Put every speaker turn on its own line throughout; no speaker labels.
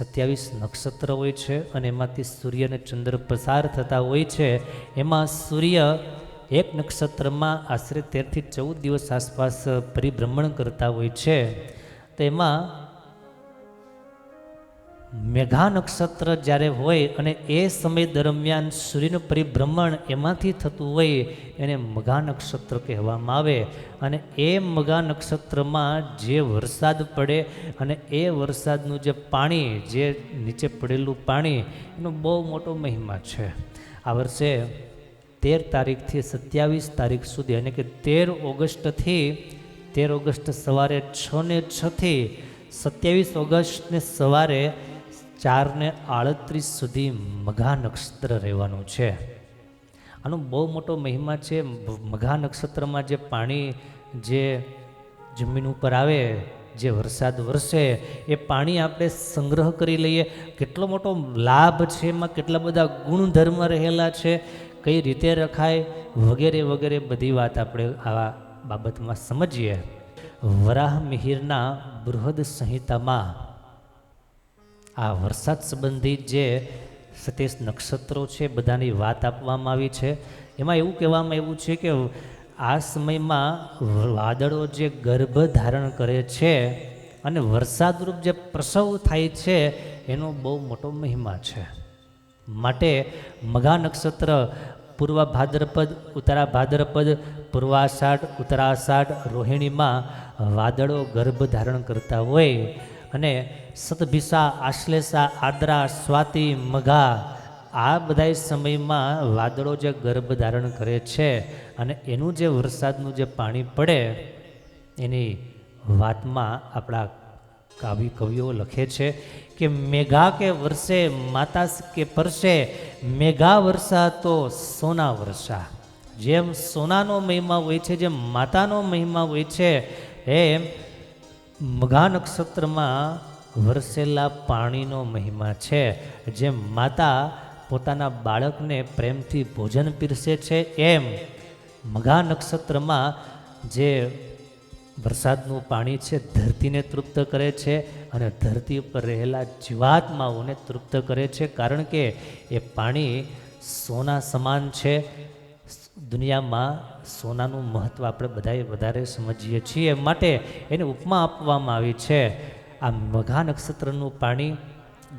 27 નક્ષત્ર હોય છે અને એમાંથી સૂર્ય અને ચંદ્ર પસાર થતા હોય છે. એમાં સૂર્ય એક નક્ષત્રમાં આશરે 13 થી 14 દિવસ આસપાસ પરિભ્રમણ કરતા હોય છે. તો એમાં મેઘા નક્ષત્ર જ્યારે હોય અને એ સમય દરમિયાન સૂર્યનું પરિભ્રમણ એમાંથી થતું હોય એને મઘા નક્ષત્ર કહેવામાં આવે. અને એ મઘા નક્ષત્રમાં જે વરસાદ પડે અને એ વરસાદનું જે પાણી, જે નીચે પડેલું પાણી, એનો બહુ મોટો મહિમા છે. આ વર્ષે 13 તારીખથી 27 તારીખ સુધી, એટલે કે 13 ઓગસ્ટથી 13 ઓગસ્ટ સવારે 6:06 થી 27 ઓગસ્ટને સવારે 4:38 સુધી મઘા નક્ષત્ર રહેવાનું છે. આનો બહુ મોટો મહિમા છે. મઘા નક્ષત્રમાં જે પાણી જે જમીન ઉપર આવે, જે વરસાદ વરસે, એ પાણી આપણે સંગ્રહ કરી લઈએ. કેટલો મોટો લાભ છે, એમાં કેટલા બધા ગુણધર્મ રહેલા છે, કઈ રીતે રખાય વગેરે વગેરે બધી વાત આપણે આવા બાબતમાં સમજીએ. વરાહ મિહિરના બૃહદ સંહિતામાં આ વરસાદ સંબંધિત જે 27 નક્ષત્રો છે બધાની વાત આપવામાં આવી છે. એમાં એવું કહેવામાં આવ્યું છે કે આ સમયમાં વાદળો જે ગર્ભ ધારણ કરે છે અને વરસાદરૂપ જે પ્રસવ થાય છે એનો બહુ મોટો મહિમા છે. માટે મઘા નક્ષત્ર પૂર્વ ભાદ્રપદ, ઉત્તરા ભાદ્રપદ, પૂર્વાષાઢ, ઉત્તરાષાઢ, રોહિણીમાં વાદળો ગર્ભ ધારણ કરતા હોય અને સતભિસા, આશ્લેષા, આદ્રા, સ્વાતિ, મઘા આ બધા સમયમાં વાદળો જે ગર્ભ ધારણ કરે છે અને એનું જે વરસાદનું જે પાણી પડે એની વાતમાં આપણા કવિઓ લખે છે કે મેઘા કે વર્ષે માતા કે પરસે, મેઘા વર્ષા તો સોના વર્ષા. જેમ સોનાનો મહિમા હોય છે, જેમ માતાનો મહિમા હોય છે, એમ મઘા નક્ષત્રમાં વરસેલા પાણીનો મહિમા છે. જેમ માતા પોતાના બાળકને પ્રેમથી ભોજન પીરસે છે, એમ મઘા નક્ષત્રમાં જે વરસાદનું પાણી છે ધરતીને તૃપ્ત કરે છે અને ધરતી ઉપર રહેલા જીવાત્માઓને તૃપ્ત કરે છે. કારણ કે એ પાણી સોના સમાન છે. દુનિયામાં સોનાનું મહત્ત્વ આપણે બધાએ વધારે સમજીએ છીએ, માટે એને ઉપમા આપવામાં આવી છે. આ મઘા નક્ષત્રનું પાણી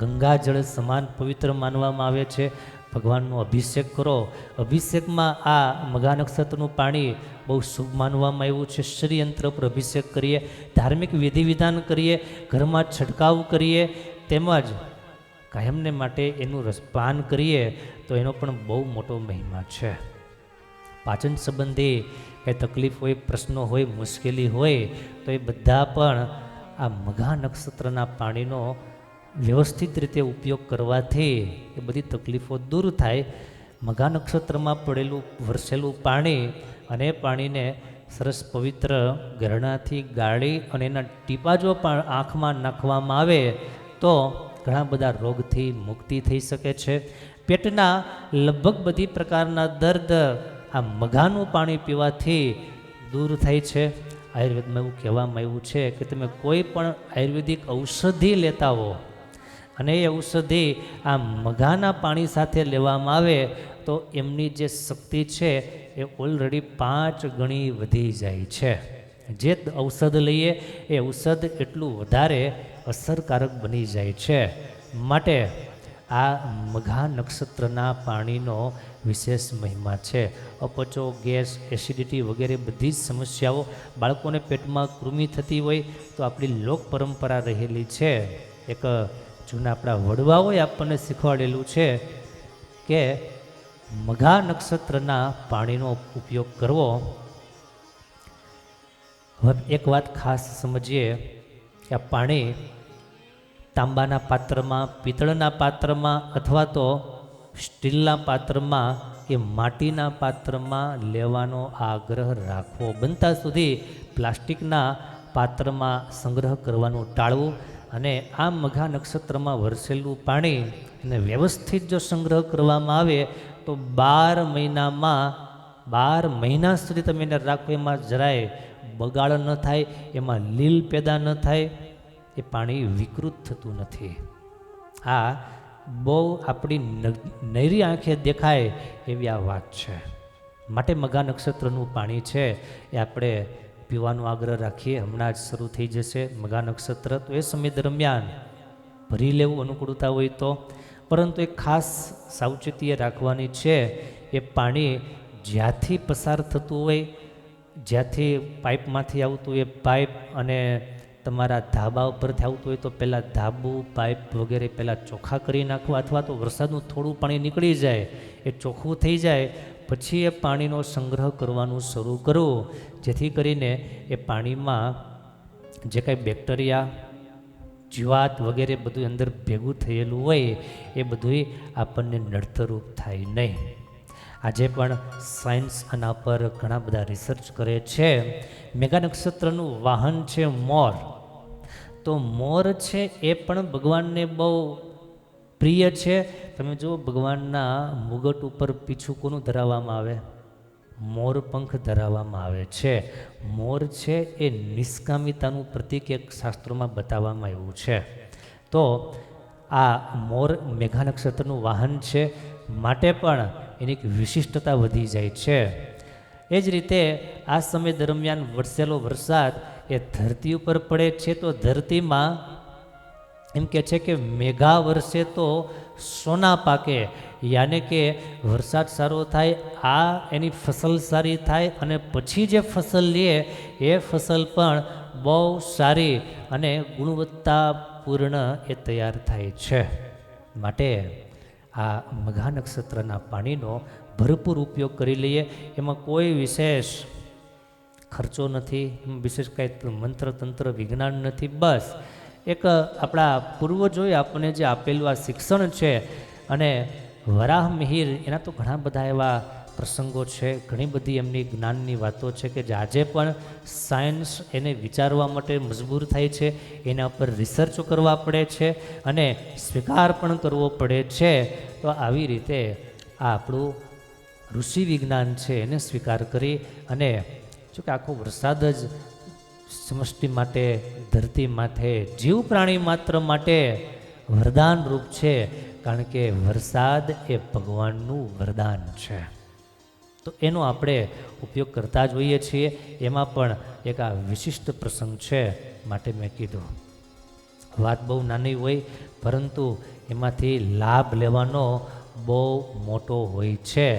ગંગાજળ સમાન પવિત્ર માનવામાં આવે છે. ભગવાનનો અભિષેક કરો, અભિષેકમાં આ મઘા નક્ષત્રનું પાણી બહુ શુભ માનવામાં આવ્યું છે. શ્રીયંત્ર પર અભિષેક કરીએ, ધાર્મિક વિધિ વિધાન કરીએ, ઘરમાં છંટકાવ કરીએ, તેમજ કાયમને માટે એનું રસપાન કરીએ તો એનો પણ બહુ મોટો મહિમા છે. પાચન સંબંધી કંઈ તકલીફ હોય, પ્રશ્નો હોય, મુશ્કેલી હોય તો એ બધા પણ આ મઘા નક્ષત્રના પાણીનો વ્યવસ્થિત રીતે ઉપયોગ કરવાથી એ બધી તકલીફો દૂર થાય. મઘા નક્ષત્રમાં પડેલું વરસેલું પાણી અને પાણીને સરસ પવિત્ર ગરણાથી ગાળી અને એના ટીપા જો પણ આંખમાં નાખવામાં આવે તો ઘણા બધા રોગથી મુક્તિ થઈ શકે છે. પેટના લગભગ બધી પ્રકારના દર્દ આ મઘાનું પાણી પીવાથી દૂર થાય છે. આયુર્વેદમાં એવું કહેવામાં આવ્યું છે કે તમે કોઈ પણ આયુર્વેદિક ઔષધિ લેતા હો અને એ ઔષધિ આ મઘાના પાણી સાથે લેવામાં આવે તો એમની જે શક્તિ છે એ ઓલરેડી 5 ગણી વધી જાય છે. જે ઔષધ લઈએ એ ઔષધ એટલું વધારે અસરકારક બની જાય છે. માટે આ મઘા નક્ષત્રના પાણીનો વિશેષ મહિમા છે. અપચો, ગેસ, એસિડિટી વગેરે બધી જ સમસ્યાઓ, બાળકોને પેટમાં કૃમિ થતી હોય તો આપણી લોક પરંપરા રહેલી છે. એક જૂના આપણા વડવાઓએ આપણને શીખવાડેલું છે કે મઘા નક્ષત્રના પાણીનો ઉપયોગ કરવો. હવે એક વાત ખાસ સમજીએ કે આ પાણી તાંબાના પાત્રમાં, પિત્તળના પાત્રમાં અથવા તો સ્ટીલના પાત્રમાં કે માટીના પાત્રમાં લેવાનો આગ્રહ રાખવો. બનતા સુધી પ્લાસ્ટિકના પાત્રમાં સંગ્રહ કરવાનું ટાળવું. અને આ મઘા નક્ષત્રમાં વરસેલું પાણી અને વ્યવસ્થિત જો સંગ્રહ કરવામાં આવે તો 12 મહિના સુધી તમે એને રાખો, એમાં જરાય બગાડ ન થાય, એમાં લીલ પેદા ન થાય, એ પાણી વિકૃત થતું નથી. આ બહુ આપણી નૈરી આંખે દેખાય એવી આ વાત છે. માટે મઘા નક્ષત્રનું પાણી છે એ આપણે પીવાનો આગ્રહ રાખીએ. હમણાં જ શરૂ થઈ જશે મઘા નક્ષત્ર, તો એ સમય દરમિયાન ભરી લેવું અનુકૂળતા હોય તો. પરંતુ એક ખાસ સાવચેતી રાખવાની છે, એ પાણી જ્યાંથી પસાર થતું હોય, જ્યાંથી પાઇપમાંથી આવતું એ પાઇપ અને તમારા ધાબા ઉપરથી આવતું હોય તો પહેલાં ધાબુ પાઇપ વગેરે પહેલાં ચોખ્ખા કરી નાખવા, અથવા તો વરસાદનું થોડું પાણી નીકળી જાય એ ચોખ્ખું થઈ જાય પછી એ પાણીનો સંગ્રહ કરવાનું શરૂ કરવું, જેથી કરીને એ પાણીમાં જે કાંઈ બેક્ટેરિયા જીવાત વગેરે બધું અંદર ભેગું થયેલું હોય એ બધું આપણને નડતરૂપ થાય નહીં. આજે પણ સાયન્સ આના પર ઘણા બધા રિસર્ચ કરે છે. મેઘા નક્ષત્રનું વાહન છે મોર. તો મોર છે એ પણ ભગવાનને બહુ પ્રિય છે. તમે જુઓ ભગવાનના મુગટ ઉપર પીછું કોનું ધરાવવામાં આવે? મોર પંખ ધરાવવામાં આવે છે. મોર છે એ નિષ્કામિતાનું પ્રતીક એક શાસ્ત્રોમાં બતાવવામાં આવ્યું છે. તો આ મોર મેઘા નક્ષત્રનું વાહન છે, માટે પણ એની એક વિશિષ્ટતા વધી જાય છે. એ જ રીતે આ સમય દરમિયાન વરસેલો વરસાદ એ ધરતી ઉપર પડે છે, તો ધરતીમાં એમ કે છે કે મેઘા વરસે તો સોના પાકે, યાને કે વરસાદ સારો થાય, આ એની ફસલ સારી થાય અને પછી જે ફસલ લે એ ફસલ પણ બહુ સારી અને ગુણવત્તાપૂર્ણ એ તૈયાર થાય છે. માટે આ મઘા નક્ષત્રના પાણીનો ભરપૂર ઉપયોગ કરી લઈએ. એમાં કોઈ વિશેષ ખર્ચો નથી, વિશેષ કાંઈ મંત્ર તંત્ર વિજ્ઞાન નથી. બસ એક આપણા પૂર્વજોએ આપણને જે આપેલું આ શિક્ષણ છે, અને વરાહ મિહિર એના તો ઘણા બધા એવા પ્રસંગો છે, ઘણી બધી એમની જ્ઞાનની વાતો છે કે જે આજે પણ સાયન્સ એને વિચારવા માટે મજબૂર થાય છે, એના પર રિસર્ચ કરવા પડે છે અને સ્વીકાર પણ કરવો પડે છે. તો આવી રીતે આ આપણું ઋષિ વિજ્ઞાન છે એને સ્વીકાર કરી, અને જો કે આખો વરસાદ જ સમષ્ટિ માટે, ધરતી માટે, જીવ પ્રાણી માત્ર માટે વરદાન રૂપ છે, કારણ કે વરસાદ એ ભગવાનનું વરદાન છે. તો એનો આપણે ઉપયોગ કરતા જ હોઈએ છીએ. એમાં પણ એક આ વિશિષ્ટ પ્રસંગ છે, માટે મેં કીધું. વાત બહુ નાની હોય, પરંતુ એમાંથી લાભ લેવાનો બહુ મોટો હોય છે.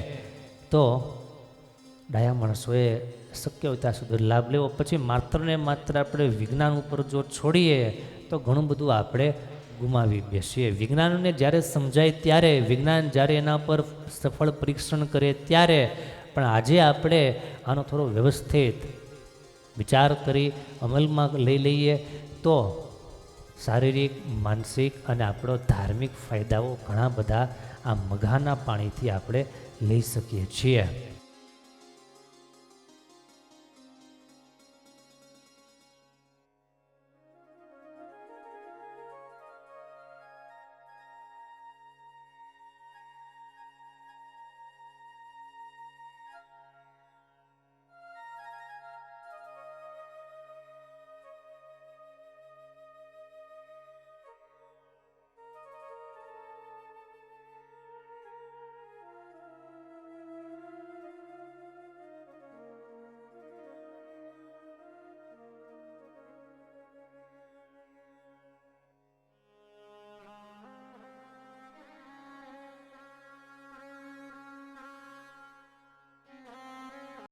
તો ડાયા માણસોએ શક્ય હોય ત્યાં સુધી લાભ લેવો. પછી માત્ર ને માત્ર આપણે વિજ્ઞાન ઉપર જો છોડીએ તો ઘણું બધું આપણે ગુમાવી બેસીએ. વિજ્ઞાનને જ્યારે સમજાય ત્યારે, વિજ્ઞાન જ્યારે એના પર સફળ પરીક્ષણ કરે ત્યારે, પણ આજે આપણે આનો થોડો વ્યવસ્થિત વિચાર કરી અમલમાં લઈ લઈએ તો શારીરિક, માનસિક અને આપણો ધાર્મિક ફાયદાઓ ઘણા બધા આ મઘાના પાણીથી આપણે લઈ શકીએ છીએ.